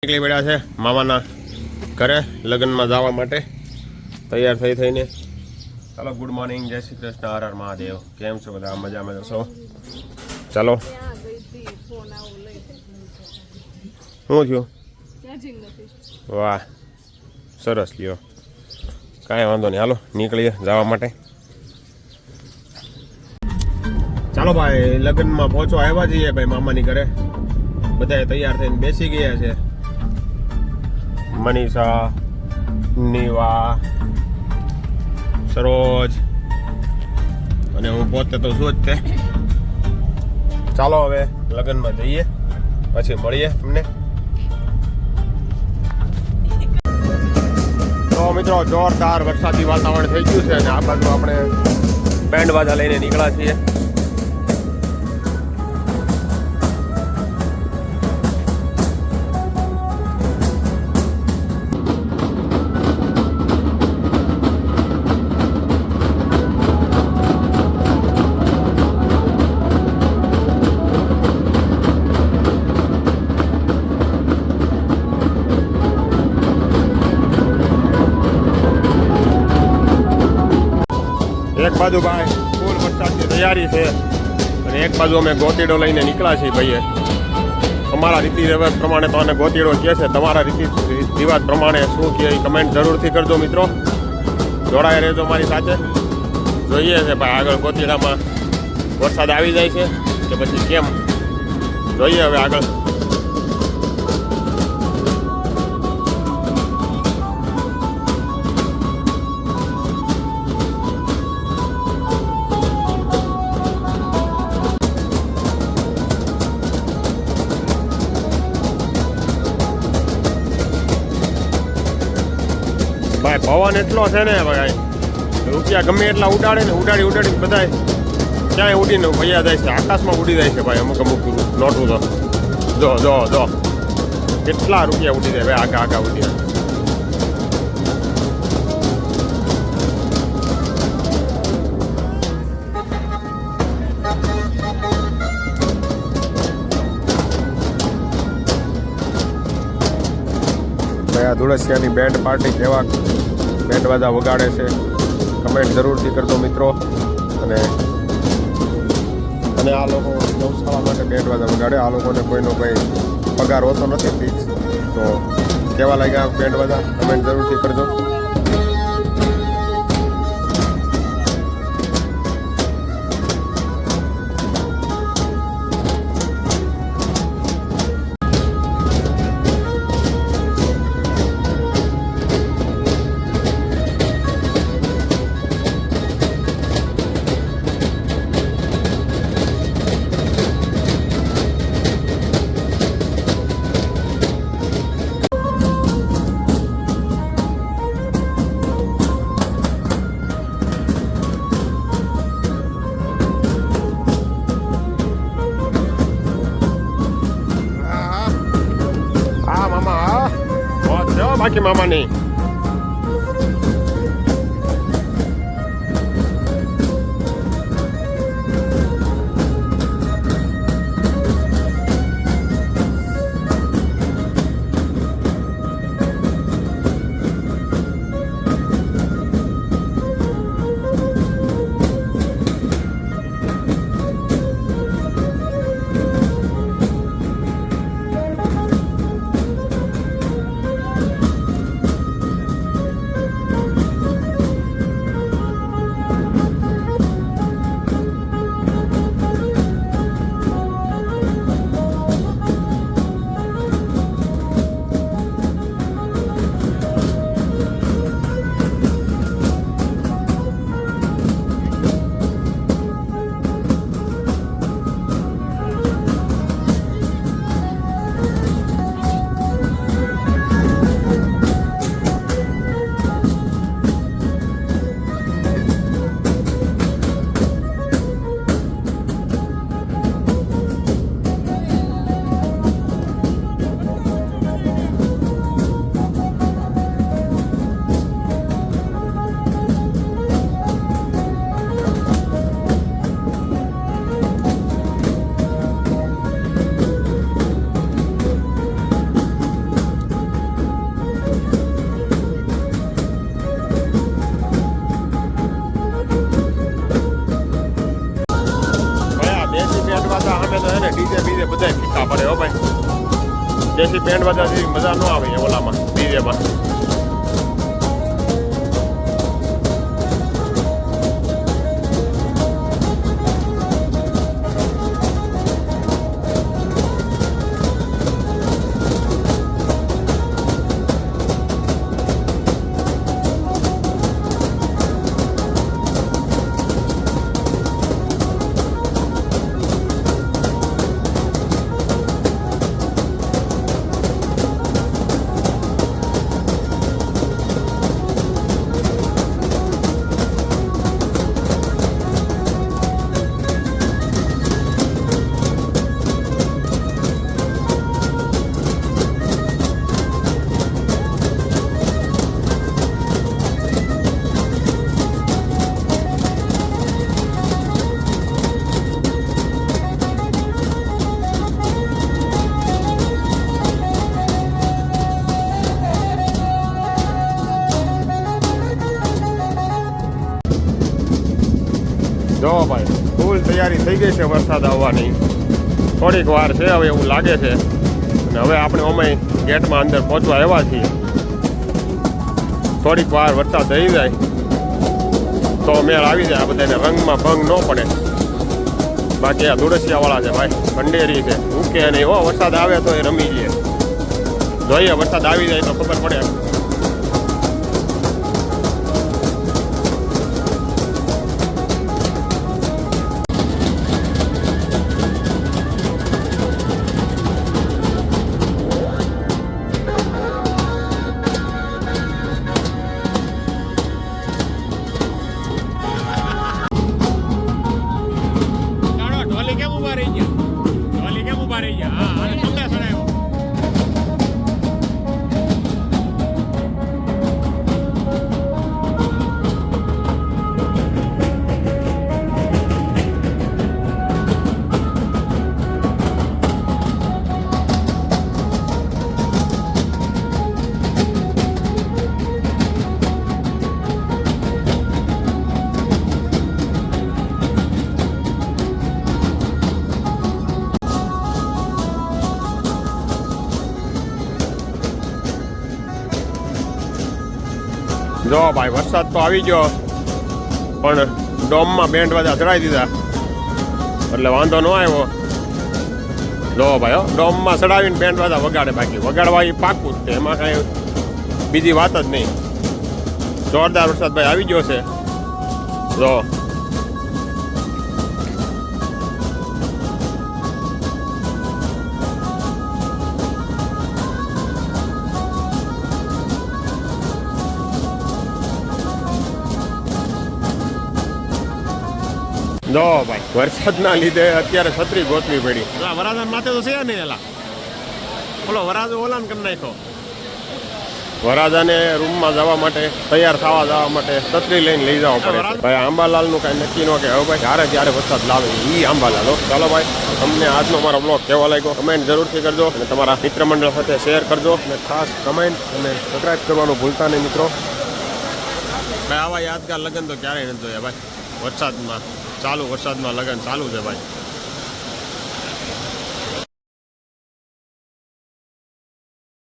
નીકળી પડ્યા છે મામાના ઘરે લગ્નમાં જવા માટે તૈયાર થઈને ચાલો ગુડ મોર્નિંગ જય શ્રી કૃષ્ણ હર હર મહાદેવ કેમ છો બધા મજામાં છો ચાલો શું થયું વાહ સરસ લ્યો કાંઈ વાંધો નહીં હાલો નીકળીએ જવા માટે ચાલો ભાઈ લગ્નમાં પહોંચવા આવ્યા છીએ ભાઈ મામાની ઘરે બધા તૈયાર થઈને બેસી ગયા છે મનીષા નીવા સરોજ અને હું પોતે તો શું જ તે ચાલો હવે લગ્નમાં જઈએ પછી મળીએ તમને તો મિત્રો જોરદાર વરસાદી વાતાવરણ થઈ ગયું છે અને આ બાજુ આપણે બેન્ડ બાજા લઈને નીકળ્યા છીએ એક બાજુ ભાઈ ફૂલ વરસાદની તૈયારી છે અને એક બાજુ અમે ગોતીડો લઈને નીકળ્યા છીએ ભાઈએ અમારા રીતિ રિવાજ પ્રમાણે તો આને ગોતીડો કહે છે તમારા રીતિ રિવાજ પ્રમાણે શું કહે એ કમેન્ટ જરૂરથી કરજો મિત્રો જોડાયા રહેજો મારી સાથે જોઈએ છે ભાઈ આગળ ગોતીડામાં વરસાદ આવી જાય છે કે પછી કેમ જોઈએ હવે આગળ ભાઈ પવન એટલો છે ને ભાઈ રૂપિયા ગમે એટલા ઉડાડે ને ઉડાડી બધા ક્યાંય ઉડીને ભૈયા જાય છે આકાશમાં ઉડી જાય છે ભાઈ અમુક નોટું તો જો કેટલા રૂપિયા ઉડી જાય ભાઈ આગા ઉડી જાય ભાઈ આ ધુળસિયાની બેન્ડ પાર્ટી કેવા બેન્ડ બાજા વગાડે છે કમેન્ટ જરૂરથી કરજો મિત્રો અને આ લોકો ગૌશાળા માટે બેન્ડ બાજા વગાડે આ લોકોને કોઈનો કંઈ પગાર હોતો નથી ફિક્સ તો કેવા લાગ્યા બેન્ડ બાજા કમેન્ટ જરૂરથી કરજો બાકી મામાની બેન્ડ વાજાથી મજા ન આવે ઓલામાં ડીજેમાં. જો ભાઈ ફૂલ તૈયારી થઈ ગઈ છે વરસાદ આવવાની. થોડીક વાર છે હવે એવું લાગે છે. અને હવે આપણે અમે ગેટમાં અંદર પહોંચવા આવ્યા છીએ. થોડીક વાર વરસાદ થઈ જાય તો મેળ આવી જાય. આ બધાને રંગમાં ભંગ ન પડે. બાકી આ ધુળસિયાવાળા છે ભાઈ, ખંડેરી છે, મૂકે નહીં હો. વરસાદ આવે તો એ રમી લે. જોઈએ વરસાદ આવી જાય તો ખબર પડે. જો ભાઈ વરસાદ તો આવી ગયો, પણ ડોમમાં બેન્ડ વાજા ચડાવી દીધા એટલે વાંધો ન આવ્યો. જો ભાઈ ડોમમાં ચડાવીને બેન્ડ વાજા વગાડે. બાકી વગાડવા એ પાકું જ છે, એમાં કાંઈ બીજી વાત જ નહીં. જોરદાર વરસાદ ભાઈ આવી ગયો છે. જો જો ભાઈ વરસાદના લીધે અત્યારે છત્રી ગોતવી પડી. વરાજા માથે તો છે નહીં. એલા ઓલો વરાજો ઓલાન કરી નાખ્યો. વરાજાને રૂમમાં જવા માટે, તૈયાર થવા જવા માટે છત્રી લઈને લઈ જવા પડે. ભાઈ આંબાલાલનું કાંઈ નક્કી ન કે હવે ભાઈ જ્યારે જ્યારે વરસાદ લાવે એ આંબાલાલ. ચાલો ભાઈ, તમને આજનો મારો બ્લોગ કેવો લાગ્યો કમેન્ટ જરૂરથી કરજો. અને તમારા મિત્ર મંડળ સાથે શેર કરજો. અને ખાસ કમેન્ટ અને સબસ્ક્રાઈબ કરવાનું ભૂલતા નહીં મિત્રો. ભાઈ આવા યાદગાર લગ્ન તો ક્યારેય નથી જોયા ભાઈ. વરસાદમાં વરસાદમાં લગ્ન ચાલુ છે ભાઈ.